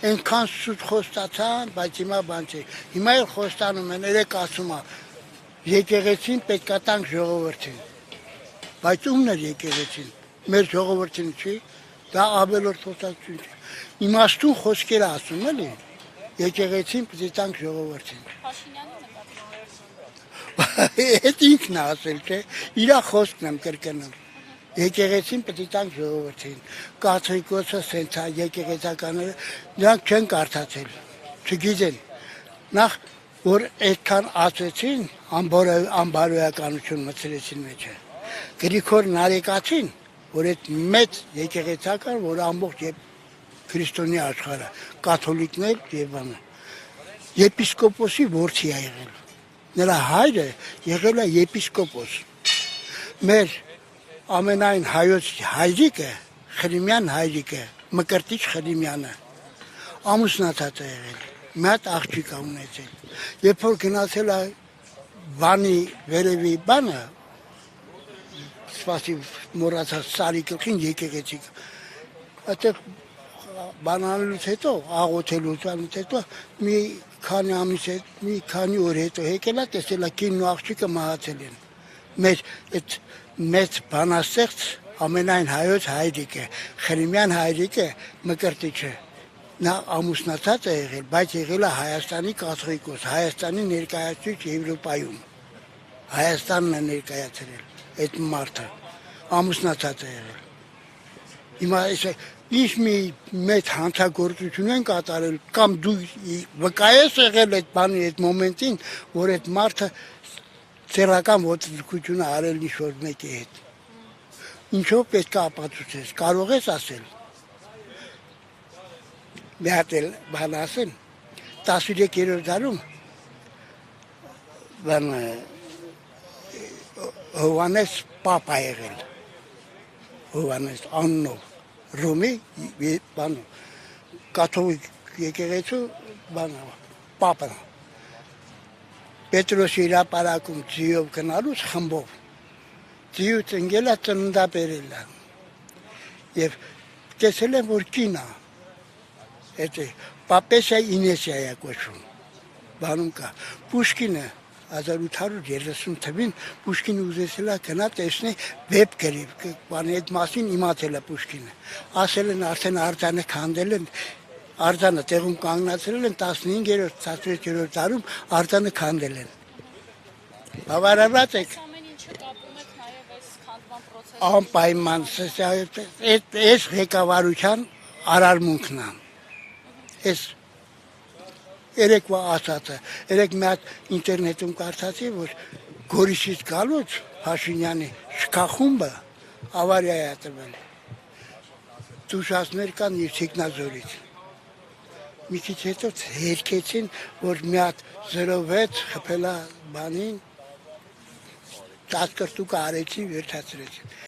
Այնքան սուտ խոստացան, բայց հիմա բան չի։ Հիմա էլ խոստանում են, երեք ասում է, եկեղեցին պետք է տանք ժողովրդին։ Բայց ումն էր եկեղեցին։ Մեր ժողովրդին չի, դա ավելորդ խոսակցություն չի։ Իմաստուն խոսքեր ասում էլի, եկեղեցին պետք է տանք ժողովրդին։ Այդ ինքն է ասել, չէ, իր խոսքն եմ կրկնում։ Եկեղեցին պետք է տանք ժողովրդին։ Կաթողիկոսը սենց է, եկեղեցականները նրանք չեն կարդացել, չգիտեն։ Նախ որ այդքան ասեցին, անբարոյականություն մտցրեցին մեջը։ Գրիգոր Նարեկացին, որ այդ մեծ եկեղեցական, որ ամբողջ քրիստոնյա աշխարհը, կաթոլիկներ եւ բանը, եպիսկոպոսի որդի է եղել։ Նրա հայրը եղել է եպիսկոպոս։ Մեր ամենայն հայոց հայրիկը, Խրիմյան հայրիկը, Մկրտիչ Խրիմյանը, ամուսնացած է եղել, մի հատ աղջիկ է ունեցել։ Երբ որ գնացել է Վանի վերևի բանը, սպասի մոռացած Սարի գլխին եկեղեցի, այդտեղ բանանելուց հետո, աղոթելուց հետո մի քանի ամիս հետ, մի քանի օր հետո եկել է, տեսել է կինն ու աղջիկը մահացել են։ Մեր այդ մեծ բանաստեղծ ամենայն հայոց հայրիկը, Խրիմյան հայրիկը, Մկրտիչը, նա ամուսնացած է եղել, բայց եղել է Հայաստանի կաթողիկոս, Հայաստանի ներկայացուցիչ Եվրոպայում։ Հայաստանն է ներկայացրել այդ մարդը, ամուսնացած է եղել։ Հիմա ինչ մի մեծ հանցագործություն են կատարել, կամ դու վկայես եղել այդ բանի այդ մոմենտին, որ այդ մարդը ցերական ոտնձգություն արել ինչ-որ մեկի հետ։ Ինչով պետք է ապացուցես, կարող ես ասել։ Մի հատ էլ բան ասեմ, 13-րդ դարում Հովանես Պապ է եղել, Հովանես անունով, Ռոմի կաթողիկ եկեղեցու Պապը, Պետրոսի հրապարակում ձիով գնալուց խմբով, ձիուց ընկել է ծննդաբերել է, և տեսել եմ, որ կին է, Պապեսիա Ինեսիա է կոչվում, բանում կա, Պուշկինը 1830 թվին Պուշկինը ուզեցել է գնա տեսնի վեպ գրի, բանի այդ մասին իմացել է Պուշկինը, ասել են արդեն արձանը քանդել են, արձանը տեղում կանգնացրել են 15-րդ, 16-րդ դարում արձանը քանդել են։ Բավարարված եք։ Անպայման այս ղեկավարության արարմունքն է։ Այս երեկվա ասածը, երեք մի հատ ինտերնետում կարդացի, որ Գորիսից գալուց Փաշինյանի շքախումբը ավարիա է տվել։ Դուշասներ կան և Թիկնազորից։ Մի քիչ հետո հերքեցին, որ մի հատ 06 խփելա բանին, տասկրտուկը արեցին, վերջացրեցին։